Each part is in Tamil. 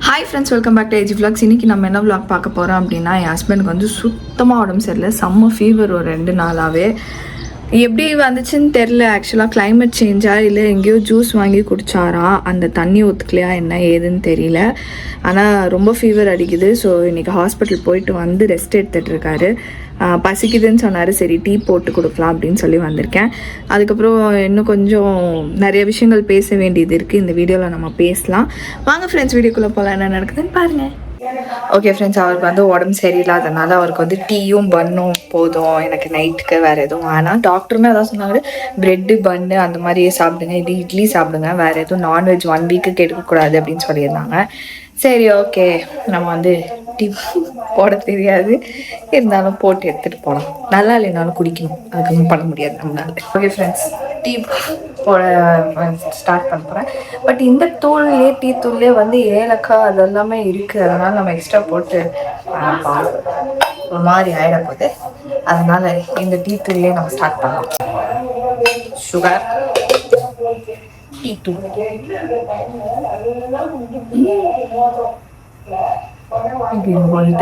Hi friends, welcome back to AG vlogs. இன்றைக்கி நம்ம என்ன vlog பார்க்க போகிறோம் அப்படின்னா, என் ஹஸ்பண்டுக்கு வந்து சுத்தமாக உடம்பு சரியில்லை. செம்ம ஃபீவர் ஒரு 2 நாளாகவே. எப்படி வந்துச்சுன்னு தெரில. ஆக்சுவலாக கிளைமேட் சேஞ்சா இல்லை எங்கேயோ ஜூஸ் வாங்கி குடிச்சாரா, அந்த தண்ணி ஒத்துக்கலையா என்ன ஏதுன்னு தெரியல. ஆனால் ரொம்ப ஃபீவர் அடிக்குது. ஸோ இன்றைக்கி ஹாஸ்பிட்டல் போயிட்டு வந்து ரெஸ்ட் எடுத்துகிட்டு இருக்காரு. பசிக்குதுன்னு சொன்னார். சரி டீ போட்டு கொடுக்கலாம் அப்படின்னு சொல்லி வந்திருக்கேன். அதுக்கப்புறம் இன்னும் கொஞ்சம் நிறைய விஷயங்கள் பேச வேண்டியது இருக்குது. இந்த வீடியோவில் நம்ம பேசலாம். வாங்க ஃப்ரெண்ட்ஸ், வீடியோக்குள்ளே போகலாம். என்ன நடக்குதுன்னு பாருங்கள். ஓகே ஃப்ரெண்ட்ஸ், அவருக்கு வந்து உடம்பு சரியில்லாதனால அவருக்கு வந்து டீயும் பன்னும் போதும், எனக்கு நைட்டுக்கு வேறு எதுவும் வேணாம். டாக்டருமே அதான் சொன்னாங்க, ப்ரெட்டு பன்னு அந்த மாதிரியே சாப்பிடுங்க, இது இட்லி சாப்பிடுங்க, வேறு எதுவும் நான்வெஜ் 1 வீக்குக்கு எடுக்கக்கூடாது அப்படின்னு சொல்லியிருந்தாங்க. சரி ஓகே, நம்ம வந்து டீ போட தெரியாது, இருந்தாலும் போட்டு எடுத்துகிட்டு போகலாம். நல்லா இல்லைனாலும் குடிக்கணும், அதுக்கு பண்ண முடியாது நம்மளால. ஓகே ஃப்ரெண்ட்ஸ், டீ போட ஸ்டார்ட் பண்ண போகிறேன். பட் இந்த தூள்லேயே டீ தூள்லேயே வந்து ஏலக்காய் அதெல்லாமே இருக்குது. அதனால் நம்ம எக்ஸ்ட்ரா போட்டு ஒரு மாதிரி ஆகிட போகுது. அதனால் இந்த டீ தூள்லேயே நம்ம ஸ்டார்ட் பண்ணலாம். சுகர், டீ தூள்,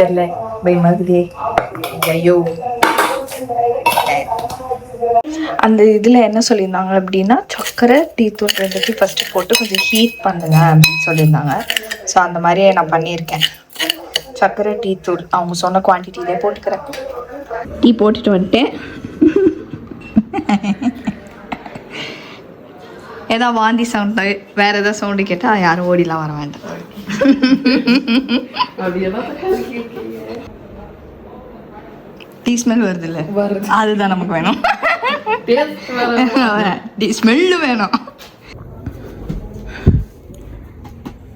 தெரியல பயமாகுதே. ஐயோ, அந்த இதில் என்ன சொல்லியிருந்தாங்க அப்படின்னா, சக்கரை டீ தூள் ரெண்டுத்தையும் ஃபஸ்ட்டு போட்டு கொஞ்சம் ஹீட் பண்ணுங்க அப்படின்னு சொல்லியிருந்தாங்க. ஸோ அந்த மாதிரியே நான் பண்ணியிருக்கேன். சக்கரை டீ தூள் அவங்க சொன்ன குவான்டிட்டியிலே போட்டுக்கிறேன். டீ போட்டுட்டு வந்துட்டேன். ஏதோ வாந்தி சவுண்டு வேறு ஏதாவது சவுண்டு கேட்டால் யாரும் ஓடிலாம் வர வேண்டாம். டீ ஸ்மெல் வருது இல்லை, அதுதான் நமக்கு வேணும். டீ ஸ்மெல்லு வேணும்.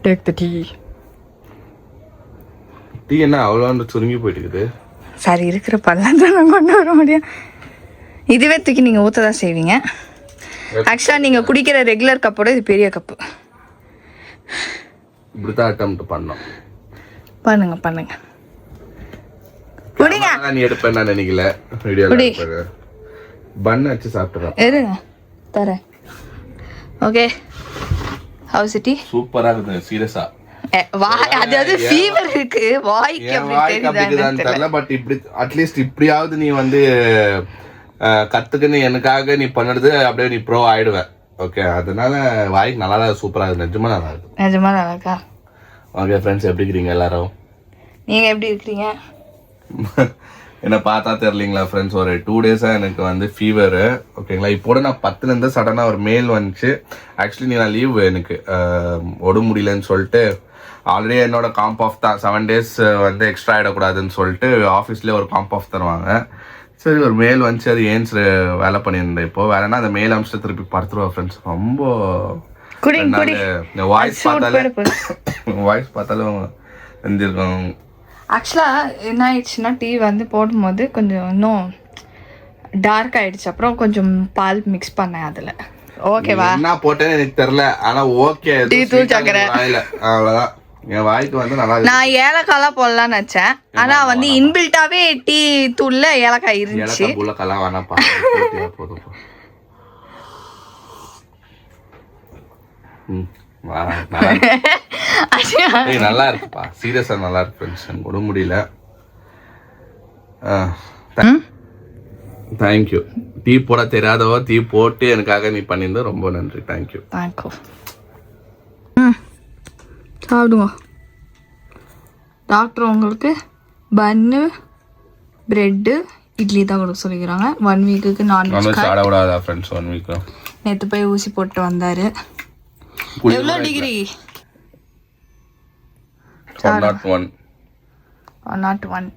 Take the tea. டீ என்ன அவ்வளோ சுருங்கி போயிட்டு இருக்குது? சரி, இருக்கிற பல்லாம் தான் நான் கொண்டு வர முடியும். இதுவே தூக்கி நீங்கள் ஊற்ற தான் செய்வீங்க. ஆக்சுவலாக நீங்கள் குடிக்கிற ரெகுலர் கப்போட இது பெரிய கப்பு. இப்படிதான் அட்டெம்ப்ட் பண்ணோம். பண்ணுங்க குடிங்க. நீ எடுப்பேன் நான் நினைக்கல. வீடியோல பன் வச்சு சாப்பிட்டுறேன். இருங்க தரேன். Okay, how's it? சூப்பரா இருக்கு. சீரியஸா அது ஃபீவர் இருக்கு, வாய்க்கு அப்படி தெரியல. பட் இப்படி அட்லீஸ்ட் இப்படியாவது நீ வந்து கத்துக்குன்னு எனக்காக நீ பண்ணுறது அப்படியே நீ ப்ரோ ஆயிடுவேன். ஓகே, அதனால வாய்க்கு நல்லா தான் சூப்பராக இருக்குது. நிஜமா நல்லா இருக்கு. நிஜமா நல்லா இருக்கா? ஓகே ஃப்ரெண்ட்ஸ், எப்படி இருக்கிறீங்க எல்லாரும்? நீங்கள் எப்படி இருக்கிறீங்க? என்ன பார்த்தா தெரியலீங்களா ஃப்ரெண்ட்ஸ், ஒரு 2 டேஸாக எனக்கு வந்து ஃபீவரு. ஓகேங்களா, இப்போட நான் 10லேருந்து சடனாக ஒரு மெயில் வந்துச்சு. ஆக்சுவலி நான் லீவ் எனக்கு உடம்பு முடியலன்னு சொல்லிட்டு, ஆல்ரெடி என்னோட காம்ப் ஆஃப் தான் 7 days வந்து எக்ஸ்ட்ரா ஆகிடக்கூடாதுன்னு சொல்லிட்டு ஆஃபீஸ்லேயே ஒரு காம்ப் ஆஃப் தருவாங்க. சரி, ஒரு மெயில் வந்துச்சு. அது ஏன் வேலை பண்ணியிருந்தேன். இப்போ வேலைன்னா அந்த மெயில் அம்சத்தை திருப்பி படுத்துருவா ஃப்ரெண்ட்ஸ். ரொம்ப வாய்ஸ் பார்த்தாலும் வந்துருக்கோம். ஆக்சுவலாக என்ன ஆயிடுச்சுன்னா, டீ வந்து போடும்போது கொஞ்சம் இன்னும் டார்க் ஆயிடுச்சு. அப்புறம் கொஞ்சம் பால் மிக்ஸ் பண்ணேன் அதில். ஓகேவா? என்ன போட்டேன்னு எனக்கு தெரியல, ஆனால் ஓகே டீ தூள் சக்கரை அவ்வளோதான். என் வாய்க்கு வந்து நல்லா. நான் ஏலக்காய்லாம் போடலாம்னு நினச்சேன், ஆனால் வந்து இன்பில்ட்டாவே டீ தூள்ல ஏலக்காய் இருந்துச்சு. ஏலக்காய் வேணாப்பா, போதும். நல்லா இருக்குப்பா, சீரியஸா நல்லா இருக்கு ஃப்ரெண்ட்ஸ். எனக்கு கூட முடியல. தேங்க்யூ. டீ போட தெரியாதவோ டீ போட்டு எனக்காக நீ பண்ணியிருந்த ரொம்ப நன்றி. தேங்க்யூ. சாப்பிடுங்க. டாக்டர் உங்களுக்கு பன்னு ப்ரெட்டு இட்லி தான் கொடுக்க சொல்லிக்கிறாங்க. 1 வீக்குக்கு நான்வெஜ் சாப்பிடக்கூடாதா ஃப்ரெண்ட்ஸ்? 1 வீக் நேற்று போய் ஊசி போட்டு வந்தாரு. எவ்வளோ டிகிரி? 101.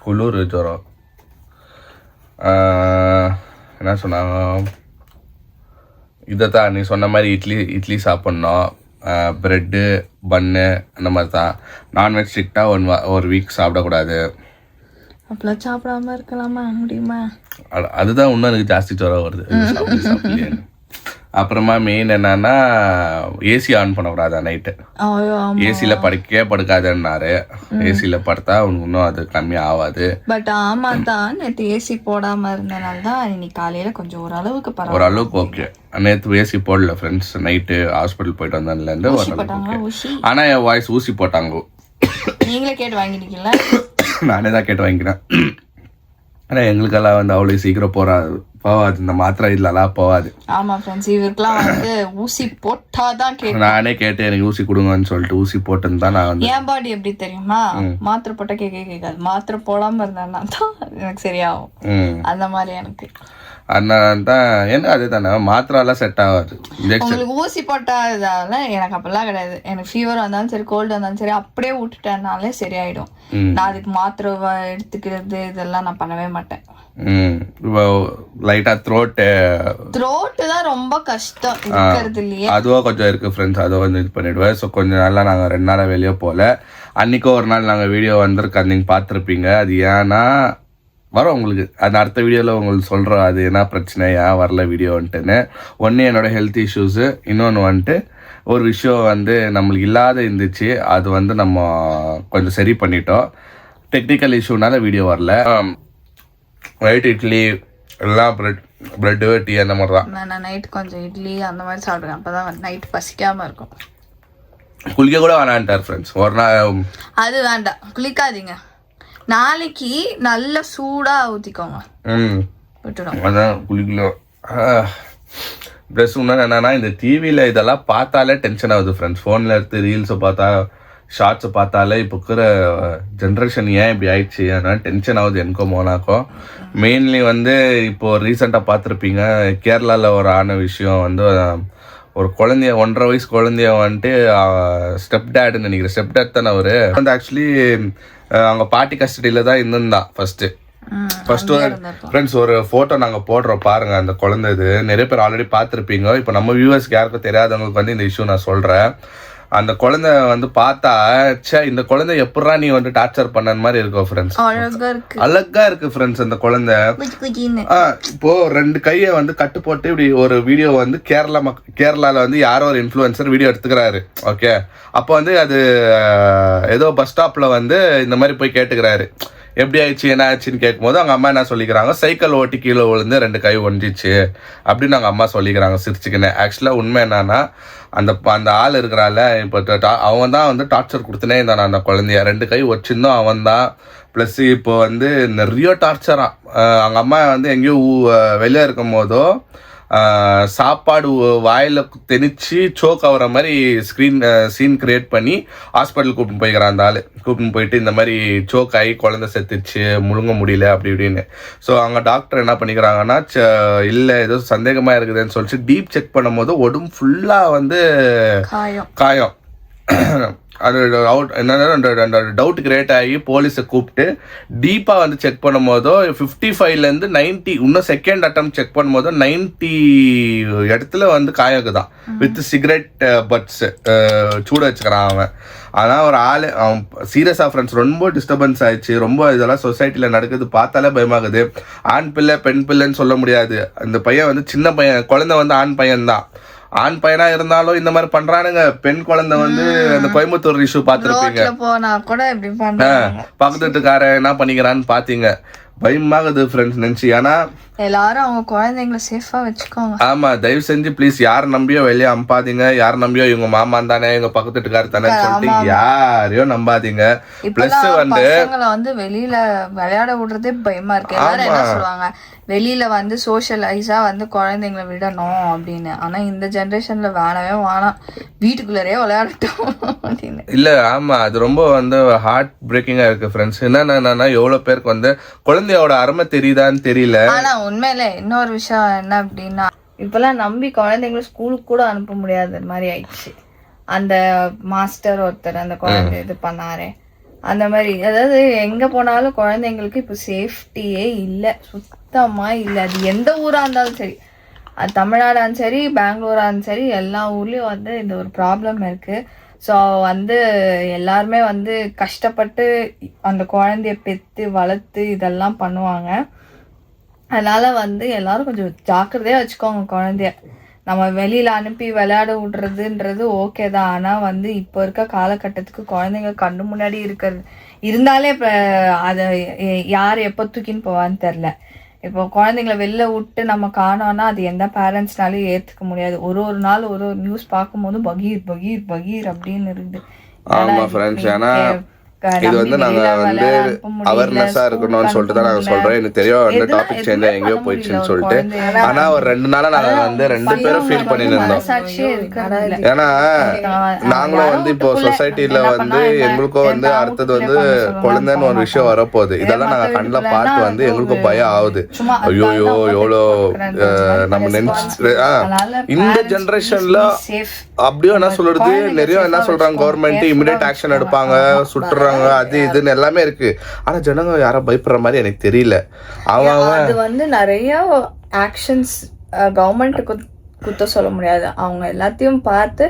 குளிர் ஜுரம். என்ன சொன்னாங்க, இதைத்தான் நீ சொன்ன மாதிரி இட்லி சாப்பிட்ணும், ப்ரெட்டு பன்னு அந்த மாதிரி தான். நான்வெஜ் ஸ்ட்ரிக்டாக 1 வீக் சாப்பிடக்கூடாது. அப்பெல்லாம் சாப்பிடாம இருக்கலாமா? முடியுமா? அதுதான் இன்னும் எனக்கு ஜாஸ்தி ஜுரம் வருது. அப்புறமா மெயின் என்னன்னா ஏசி ஆன் பண்ணக்கூடாதா நைட்டு. ஏசியில் படுக்கவே படுக்காதுன்னாரு. ஏசியில் படுத்தா உனக்கு இன்னும் அது கம்மி ஆகாது. பட் ஆமா தான், நேற்று ஏசி போடாம இருந்தனால தான் இன்னைக்கு காலையில கொஞ்சம் ஓரளவுக்கு ஓரளவுக்கு ஓகே. நேற்று ஏசி போடல ஃப்ரெண்ட்ஸ். நைட்டு ஹாஸ்பிட்டல் போயிட்டு வந்ததுலேருந்து ஓரளவுக்கு. ஆனால் என் வாய்ஸ் ஊசி போட்டாங்க. நீங்களே கேட்டு வாங்கிட்டீங்களா? நானே தான் கேட்டு வாங்கிக்கிறேன். ஆனால் எங்களுக்கெல்லாம் வந்து அவ்வளோ சீக்கிரம் போகாது. இந்த மாத்திரை இல்லலாம் போகாது. ஆமா ஃப்ரெண்ட்ஸ், இவருக்குலாம் வந்து ஊசி போட்டாதான் கேட்கும். நானே கேட்டு எனக்கு ஊசி கொடுங்கன்னு சொல்லிட்டு ஊசி போட்டுன்னு தான் நான் வந்து. என் பாடி எப்படி தெரியுமா, மாத்திரை போட்டா கேட்காது. மாத்திரை போடாம இருந்தேன்னா தான் எனக்கு சரியாகும். அந்த மாதிரி எனக்கு. அதனால தான் என்ன அதே தானே, மாத்திரைலாம் செட் ஆகாது. உங்களுக்கு ஊசி போட்டா இதால எனக்கு அப்பெல்லாம் கிடையாது. எனக்கு ஃபீவர் வந்தாலும் சரி, கோல்டு வந்தாலும் சரி, அப்படியே விட்டுட்டேனாலே சரியாயிடும். நான் அதுக்கு மாத்திரை எடுத்துக்கிறது இதெல்லாம் நான் பண்ணவே மாட்டேன். லைட்டா த்ரோட்டு தான் ரொம்ப கஷ்டம் இருக்கிறது இல்லையே. அதுவும் கொஞ்சம் இருக்கு ஃப்ரெண்ட்ஸ். அதுவும் கொஞ்சம் இது பண்ணிடுவேன். ஸோ கொஞ்சம் நாளா நாங்கள் 2 நாளாக வெளியே போகல. அன்னைக்கோ ஒரு நாள் நாங்கள் வீடியோ வந்திருக்கு, நீங்கள் பார்த்துருப்பீங்க. அது ஏன்னா வரும் உங்களுக்கு, அந்த அடுத்த வீடியோவில் உங்களுக்கு சொல்கிறோம் அது என்ன பிரச்சனை, ஏன் வரல வீடியோன்ட்டுன்னு. ஒன்று என்னோட ஹெல்த் இஷ்யூஸு, இன்னொன்று வந்துட்டு ஒரு விஷயம் வந்து நம்மளுக்கு இல்லாத இருந்துச்சு. அது வந்து நம்ம கொஞ்சம் சரி பண்ணிட்டோம். டெக்னிக்கல் இஷ்யூனால வீடியோ வரல. நைட் இட்லி எல்லாம் பிரெட்டு டீ அந்த மாதிரி தான். நான் நைட் கொஞ்சம் இட்லி அந்த மாதிரி சாப்பிடுவேன், அப்போ தான் நைட் பசிக்காமல் இருக்கும். குளிக்க கூட வேணான்ட்டார் ஃப்ரெண்ட்ஸ் ஒரு நாள். அது வேண்டாம், குளிக்காதீங்க. நாளைக்கு நல்ல சூடாக ஊற்றிக்கோங்க. விட்டுடும் அதான் குளிக்கலாம். ப்ளஸ் இன்னும் என்னன்னா, இந்த டிவியில் இதெல்லாம் பார்த்தாலே டென்ஷன் ஆகுது ஃப்ரெண்ட்ஸ். ஃபோனில் எடுத்து ரீல்ஸை பார்த்தா, ஷார்ட்ஸை பார்த்தாலே இப்போ இருக்கிற ஜென்ரேஷன் ஏன் இப்படி ஆயிடுச்சு, அதனால டென்ஷன் ஆகுது எனக்கோ மோனாக்கும். மெயின்லி வந்து இப்போது ரீசெண்டாக பார்த்துருப்பீங்க, கேரளாவில் ஒரு ஆன விஷயம் வந்து ஒரு குழந்தைய 1.5 வயசு குழந்தைய வந்துட்டு ஸ்டெப் டேடுன்னு நினைக்கிறேன். ஸ்டெப் டேட் தானே அவர் வந்து ஆக்சுவலி அவங்க பாட்டி கஸ்டடியில் தான் இருந்திருந்தான் ஃபர்ஸ்ட் ஃப்ரெண்ட்ஸ். ஒரு ஃபோட்டோ நாங்கள் போடுறோம் பாருங்கள் அந்த குழந்தை. இது நிறைய பேர் ஆல்ரெடி பார்த்துருப்பீங்க. இப்போ நம்ம வியூவர்ஸ்க்கு யாருக்கும் தெரியாதவங்களுக்கு வந்து இந்த இஷ்யூ நான் சொல்கிறேன். அந்த குழந்தை வந்து பார்த்தா, சே இந்த குழந்தை எப்படா நீ வந்து டார்ச்சர் பண்ண மாதிரி இருக்கும் ஃப்ரெண்ட்ஸ். அழகா இருக்கு ஃப்ரெண்ட்ஸ் அந்த குழந்தை. இப்போ 2 கையை வந்து கட்டு போட்டு இப்படி ஒரு வீடியோ வந்து கேரளால வந்து யாரோ ஒரு இன்ஃப்ளூயன்சர் வீடியோ எடுத்துக்கிறாரு. ஓகே, அப்போ வந்து அது ஏதோ பஸ் ஸ்டாப்ல வந்து இந்த மாதிரி போய் கேட்டுக்கிறாரு, எப்படி ஆயிடுச்சு என்ன ஆச்சுன்னு கேட்கும்போது அவங்க அம்மா என்ன சொல்லிக்கிறாங்க, சைக்கிள் ஓட்டி கீழே விழுந்து 2 கை ஒஞ்சிச்சு அப்படின்னு அவங்க அம்மா சொல்லிக்கிறாங்க சிரிச்சுக்கின்னு. ஆக்சுவலாக உண்மை என்னன்னா, அந்த ஆள் இருக்கிறாள் இப்போ அவன் தான் வந்து டார்ச்சர் கொடுத்துனே இருந்தான் அந்த குழந்தைய. 2 கை வச்சிருந்தோம் அவன் தான். ப்ளஸ் இப்போ வந்து நிறைய டார்ச்சராக அவங்க அம்மா வந்து எங்கேயோ வெளியே இருக்கும் போதோ சாப்பாடு வாயில் திணிச்சு சோக் ஆகிற மாதிரி சீன் கிரியேட் பண்ணி ஹாஸ்பிட்டல் கூப்பிட்டு போய்க்கிறான். அந்த ஆள் கூப்பிட்டு போயிட்டு இந்த மாதிரி சோக் ஆகி குழந்தை செத்துச்சு, முழுங்க முடியல அப்படி இப்படின்னு. ஸோ அவங்க டாக்டர் என்ன பண்ணிக்கிறாங்கன்னா, இல்லை ஏதோ சந்தேகமாக இருக்குதுன்னு சொல்லிட்டு டீப் செக் பண்ணும் போது உடம்பு ஃபுல்லாக வந்து காயம். அது என்னன்னா டவுட் கிரியேட் ஆகி போலீஸை கூப்பிட்டு டீப்பாக வந்து செக் பண்ணும் போதோ 55லேருந்து 90, இன்னும் செகண்ட் அட்டம் செக் பண்ணும் போதோ 90 இடத்துல வந்து காயக்குதான் வித் சிகரெட் பட்ஸ் சூட வச்சுக்கிறான் அவன். ஆனால் ஒரு ஆள் அவன் சீரியஸாக ஃப்ரெண்ட்ஸ் ரொம்ப டிஸ்டர்பன்ஸ் ஆயிடுச்சு. ரொம்ப இதெல்லாம் சொசைட்டியில் நடக்குது, பார்த்தாலே பயமாகுது. ஆண் பிள்ளை பெண் பிள்ளைன்னு சொல்ல முடியாது. அந்த பையன் வந்து சின்ன பையன், குழந்தை வந்து ஆண் பையன்தான். ஆண் பையனா இருந்தாலும் இந்த மாதிரி பண்றானுங்க. பெண் குழந்தை வந்து அந்த கோயம்புத்தூர் இஷ்யூ பார்த்துருப்பீங்க. பக்கத்து வீட்டுக்காரன் என்ன பண்ணிக்கிறான்னு பாத்தீங்க. பயமாகுது ஃப்ரெண்ட்ஸ் நினைச்சு. ஏன்னா எல்லாரும் அவங்க குழந்தைங்களை சேஃபா வச்சுக்கோங்க. ஆமா, தயவு செஞ்சு ப்ளீஸ் யார் நம்பியோ வெளியே அனுப்பாதீங்க. யார் நம்பியோ இவங்க மாமா தானே, இவங்க பக்கத்து வீட்டுக்காரர் தானே சொல்லிட்டு யாரையும் நம்பாதீங்க. பிளஸ் வந்து வெளியில விளையாட விடுறதே பயமா இருக்கு. எல்லாரும் என்ன சொல்லுவாங்க, வெளியில வந்து சோஷியலைஸா வந்து குழந்தைங்களை விடணும் அப்படின்னு. ஆனா இந்த ஜெனரேஷன்ல வேணவே வேணாம், வீட்டுக்குள்ளரே விளையாடட்டும் அப்படின்னு. இல்ல ஆமா, அது ரொம்ப வந்து ஹார்ட் பிரேக்கிங்கா இருக்கு ஃப்ரெண்ட்ஸ். என்னன்னா எவ்வளவு பேருக்கு வந்து குழந்தையோட அருமை தெரியுதான்னு தெரியல. ஆனா உண்மையில இன்னொரு விஷயம் என்ன அப்படின்னா, இப்பெல்லாம் நம்பி குழந்தைங்களை ஸ்கூலுக்கு கூட அனுப்ப முடியாத மாதிரி ஆயிடுச்சு. அந்த மாஸ்டர் ஒருத்தர் அந்த குழந்தை இது பண்ணாரு அந்த மாதிரி. அதாவது எங்க போனாலும் குழந்தைங்களுக்கு இப்போ சேஃப்டியே இல்லை, சுத்தமா இல்லை. அது எந்த ஊரா இருந்தாலும் சரி, அது தமிழ்நாடாலும் சரி பெங்களூராலும் சரி, எல்லா ஊர்லயும் வந்து இந்த ஒரு ப்ராப்ளம் இருக்கு. ஸோ வந்து எல்லாருமே வந்து கஷ்டப்பட்டு அந்த குழந்தைய பெற்று வளர்த்து இதெல்லாம் பண்ணுவாங்க. அதனால வந்து எல்லாரும் கொஞ்சம் ஜாக்கிரதையா வச்சுக்கோங்க குழந்தைய. நம்ம வெளியில் அனுப்பி விளையாட விடுறதுன்றது ஓகே தான். ஆனால் வந்து இப்போ இருக்க காலகட்டத்துக்கு குழந்தைங்க கண்ணு முன்னாடி இருந்தாலே இப்போ அதை யார் எப்போ தூக்கின்னு போவான்னு தெரில. இப்போ குழந்தைங்கள வெளில விட்டு நம்ம காணோன்னா அது எந்த பேரண்ட்ஸ்னாலையும் ஏற்றுக்க முடியாது. ஒரு நாள் ஒரு நியூஸ் பார்க்கும்போது பகீர் பகீர் பகீர் அப்படின்னு இருக்குது. ஆமாம் ஃப்ரெண்ட்ஸ், ஏன்னா இது வந்து நாங்கள் வந்து அவேர்னஸாக இருக்கணும்னு சொல்லிட்டு தான் நாங்கள் சொல்கிறோம். எனக்கு தெரியும் இந்த டாபிக் சேர்ந்து எங்கேயோ போயிடுச்சுன்னு சொல்லிட்டு. ஆனால் ஒரு 2 நாளாக நாங்கள் வந்து 2 பேரும் ஃபீல் பண்ணிட்டு இருந்தோம். ஏன்னா நாங்களும் வந்து இப்போ சொசைட்டியில் வந்து எங்களுக்கும் வந்து அடுத்தது வந்து குழந்தைன்னு ஒரு விஷயம் வரப்போகுது. இதெல்லாம் நாங்கள் கண்ணில் பார்த்து வந்து எங்களுக்கும் பயம் ஆகுது. ஐயோ எவ்வளோ நம்ம நினைச்சு இந்த ஜென்ரேஷன்ல அப்படியும் என்ன சொல்றது, நிறைய என்ன சொல்றாங்க, கவர்மெண்ட் இமிடியேட் ஆக்ஷன் எடுப்பாங்க, சுட்டுறாங்க, அது இதுன்னு எல்லாமே இருக்கு. ஆனா ஜனங்க யாரும் பயப்படுற மாதிரி எனக்கு தெரியல. அது வந்து நிறைய ஆக்ஷன்ஸ் கவர்மெண்ட்டுக்கு குத்த சொல்ல முடியாது. அவங்க எல்லாத்தையும் பார்த்து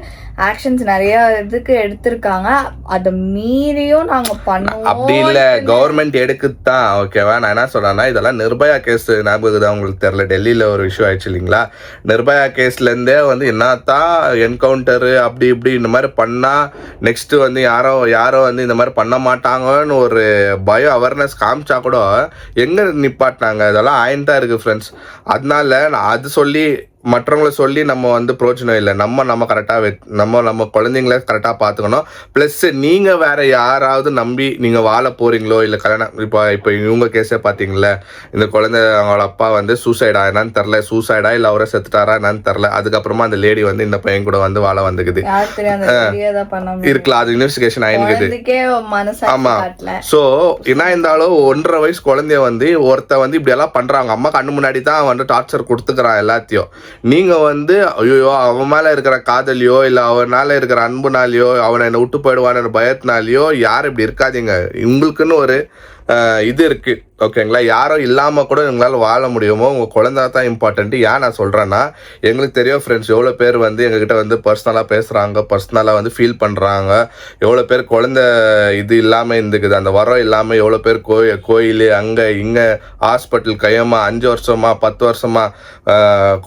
ஆக்ஷன்ஸ் நிறைய இதுக்கு எடுத்திருக்காங்க. அதை மீறியும் நாங்க பண்ணுவோம் அப்படி இல்ல, கவர்மெண்ட் எடுக்குதான். ஓகேவா, நான் என்ன சொல்றேன்னா, இதெல்லாம் நிர்பயா கேஸ் ஞாபகம் தான் உங்களுக்கு தெரியல, டெல்லியில ஒரு இஷ்யூ ஆயிடுச்சு இல்லைங்களா. நிர்பயா கேஸ்ல இருந்தே வந்து என்னத்தான் என்கவுண்டரு அப்படி இப்படி இந்த மாதிரி பண்ணா நெக்ஸ்ட் வந்து யாரோ வந்து இந்த மாதிரி பண்ண மாட்டாங்கன்னு ஒரு பயம் அவேர்னஸ் காமிச்சா கூட எங்க நிப்பாட்டினாங்க. இதெல்லாம் ஆயின்ட்டா இருக்கு ஃப்ரெண்ட்ஸ். அதனால நான் அது சொல்லி மற்றவங்களை சொல்லி நம்ம வந்து பிரோஜனம் இல்லை. நம்ம கரெக்டாக நம்ம குழந்தைங்கள கரெக்டாக பார்த்துக்கணும். ப்ளஸ் நீங்கள் வேற யாராவது நம்பி நீங்கள் வாழ போகிறீங்களோ இல்லை கல்யாணம் இப்போ இவங்க கேஸே பார்த்தீங்களே, இந்த குழந்தை அவங்களோட அப்பா வந்து சூசைடா என்னன்னு தெரில, சூசைடா இல்லை அவரை செத்துட்டாரா என்னன்னு தெரில. அதுக்கப்புறமா அந்த லேடி வந்து இந்த பையன் கூட வந்து வாழ வந்துக்குது இருக்கலாம், அது இன்வெஸ்டிகேஷன் ஆயிருக்குது. ஆமா, ஸோ என்ன இருந்தாலும் 1.5 வயசு குழந்தைய வந்து ஒருத்த வந்து இப்படி எல்லாம் பண்றாங்க. அம்மா கண்ணு முன்னாடி தான் வந்து டார்ச்சர் கொடுத்துக்கிறான் எல்லாத்தையும். நீங்க வந்து ஐயோ அவன் மேல இருக்கிற காதலியோ இல்ல அவனால இருக்கிற அன்புனாலியோ அவனை என்ன விட்டு போயிடுவான்னு பயத்தினாலியோ யாரும் இப்படி இருக்காதீங்க. உங்களுக்குன்னு ஒரு இது இருக்கு, ஓகேங்களா. யாரும் இல்லாமல் கூட உங்களால் வாழ முடியுமோ, உங்கள் குழந்தை தான் இம்பார்ட்டன்ட்டு. ஏன் நான் சொல்கிறேன்னா, எங்களுக்கு தெரியும் ஃப்ரெண்ட்ஸ், எவ்வளோ பேர் வந்து எங்ககிட்ட வந்து பர்சனலாக பேசுகிறாங்க, பர்சனலாக வந்து ஃபீல் பண்ணுறாங்க. எவ்வளோ பேர் குழந்தை இது இல்லாமல் இருந்துக்குது, அந்த வரம் இல்லாமல் எவ்வளோ பேர் கோயில் அங்கே இங்கே ஹாஸ்பிட்டல் கையமா 5 வருஷமா 10 வருஷமா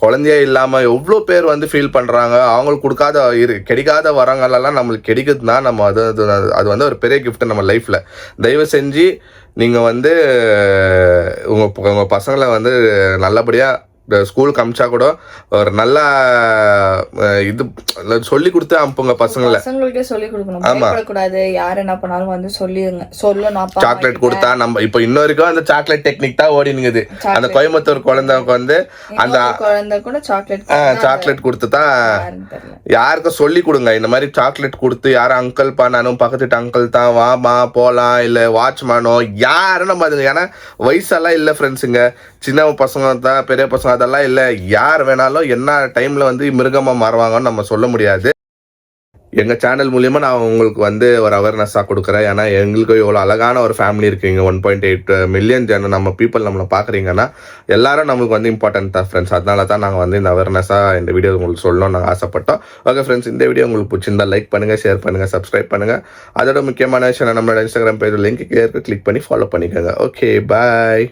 குழந்தையே இல்லாமல் எவ்வளோ பேர் வந்து ஃபீல் பண்ணுறாங்க. அவங்களுக்கு கிடைக்காத வரங்களெல்லாம் நம்மளுக்கு கிடைக்குதுன்னா நம்ம அது வந்து ஒரு பெரிய கிஃப்ட் நம்ம லைஃப்பில். தயவு செஞ்சு நீங்கள் வந்து உங்கள் பசங்களை வந்து நல்லபடியாக ஸ்கூலுக்கு அமிச்சா கூட ஒரு நல்ல இது சொல்லி கொடுத்து அனுப்புங்க பசங்களுக்கே சொல்லி கொடுக்கணும். ஆமா, கூடாது. யார் என்ன பண்ணாலும் வந்து சொல்லணும். சாக்லேட் கொடுத்தா நம்ம இப்போ இன்னொருக்கும் அந்த சாக்லேட் டெக்னிக் தான் ஓடினுங்குது. அந்த கோயம்புத்தூர் குழந்தைக்கு வந்து அந்த குழந்தை கூட சாக்லேட் கொடுத்து தான் யாருக்கும் சொல்லி கொடுங்க. இந்த மாதிரி சாக்லேட் கொடுத்து யாரும் அங்கிள் பண்ணானும் பக்கத்துட்டு அங்கிள் தான் வாமா போகலாம் இல்லை வாட்ச்மேனோ யாரும் நம்ம அதுங்க. ஏன்னா வயசெல்லாம் இல்லை ஃப்ரெண்ட்ஸுங்க, சின்ன பசங்க தான் பெரிய பசங்க அதெல்லாம் இல்லை. யார் வேணாலும் என்ன டைம்ல வந்து மிருகமாக மாறுவாங்கன்னு நம்ம சொல்ல முடியாது. எங்கள் சேனல் மூலியமாக நான் உங்களுக்கு வந்து ஒரு அவேர்னஸாக கொடுக்குறேன். ஏன்னா எங்களுக்கு எவ்வளோ அழகான ஒரு ஃபேமிலி இருக்கீங்க, 1.8 மில்லியன் நம்ம பீப்புள் நம்மளை பார்க்குறீங்கன்னா எல்லாரும் நம்மளுக்கு வந்து இம்பார்ட்டன்ட் தான் ஃப்ரெண்ட்ஸ். அதனால தான் நாங்கள் வந்து இந்த அவேர்னஸாக இந்த வீடியோ உங்களுக்கு சொல்லணும்னு நாங்கள் ஆசைப்பட்டோம். ஓகே ஃப்ரெண்ட்ஸ், இந்த வீடியோ உங்களுக்கு பிடிச்சிருந்தா லைக் பண்ணுங்கள், ஷேர் பண்ணுங்கள், சப்ஸ்கிரைப் பண்ணுங்கள். அதோட முக்கியமான விஷயம் நம்மளோட இன்ஸ்டாகிராம் பேஜ் லிங்க் கிளிக் பண்ணி ஃபாலோ பண்ணிக்கோங்க. ஓகே, பாய்.